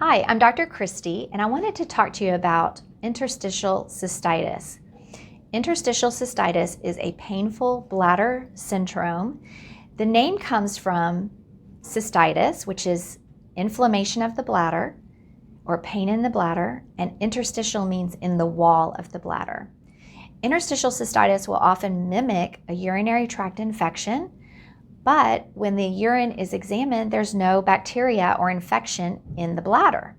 Hi, I'm Dr. Christi, and I wanted to talk to you about interstitial cystitis. Interstitial cystitis is a painful bladder syndrome. The name comes from cystitis, which is inflammation of the bladder or pain in the bladder, and interstitial means in the wall of the bladder. Interstitial cystitis will often mimic a urinary tract infection, but when the urine is examined, there's no bacteria or infection in the bladder.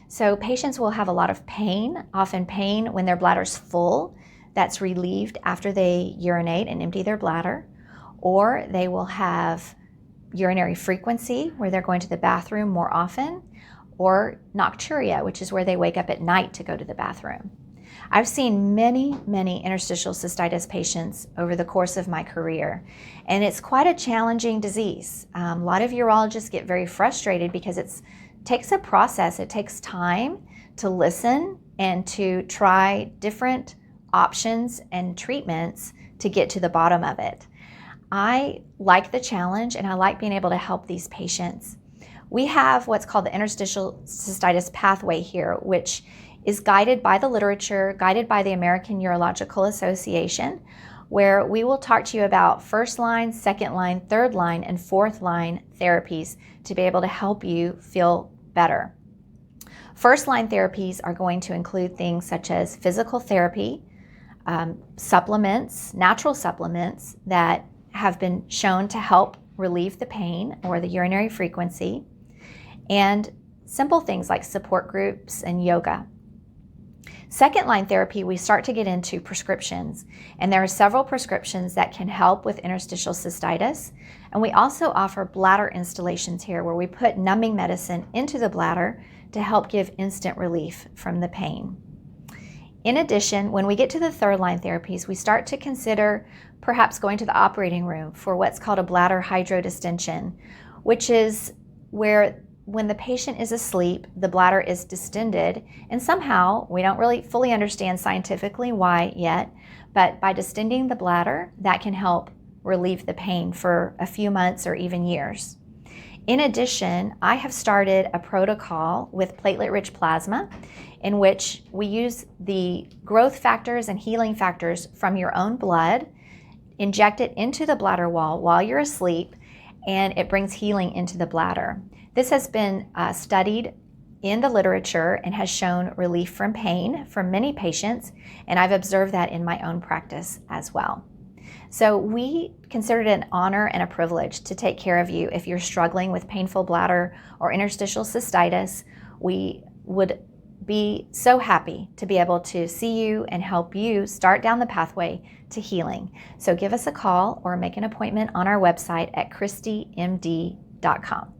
So patients will have a lot of pain, often pain when their bladder's full, that's relieved after they urinate and empty their bladder, or they will have urinary frequency where they're going to the bathroom more often, or nocturia, which is where they wake up at night to go to the bathroom. I've seen many interstitial cystitis patients over the course of my career, and it's quite a challenging disease. A lot of urologists get very frustrated because it takes a process. It takes time to listen and to try different options and treatments to get to the bottom of it. I like the challenge, and I like being able to help these patients. We have what's called the interstitial cystitis pathway here, which is guided by the literature, guided by the American Urological Association, where we will talk to you about first line, second line, third line, and fourth line therapies to be able to help you feel better. First line therapies are going to include things such as physical therapy, supplements, natural supplements that have been shown to help relieve the pain or the urinary frequency, and simple things like support groups and yoga. Second line therapy, we start to get into prescriptions, and there are several prescriptions that can help with interstitial cystitis. And we also offer bladder installations here where we put numbing medicine into the bladder to help give instant relief from the pain. In addition, when we get to the third line therapies, we start to consider perhaps going to the operating room for what's called a bladder hydrodistension, which is where when the patient is asleep, the bladder is distended, and somehow, we don't really fully understand scientifically why yet, but by distending the bladder, that can help relieve the pain for a few months or even years. In addition, I have started a protocol with platelet-rich plasma in which we use the growth factors and healing factors from your own blood, inject it into the bladder wall while you're asleep, and it brings healing into the bladder. This has been studied in the literature and has shown relief from pain for many patients, and I've observed that in my own practice as well. So we consider it an honor and a privilege to take care of you if you're struggling with painful bladder or interstitial cystitis. We would be so happy to be able to see you and help you start down the pathway to healing. So give us a call or make an appointment on our website at ChristiMD.com.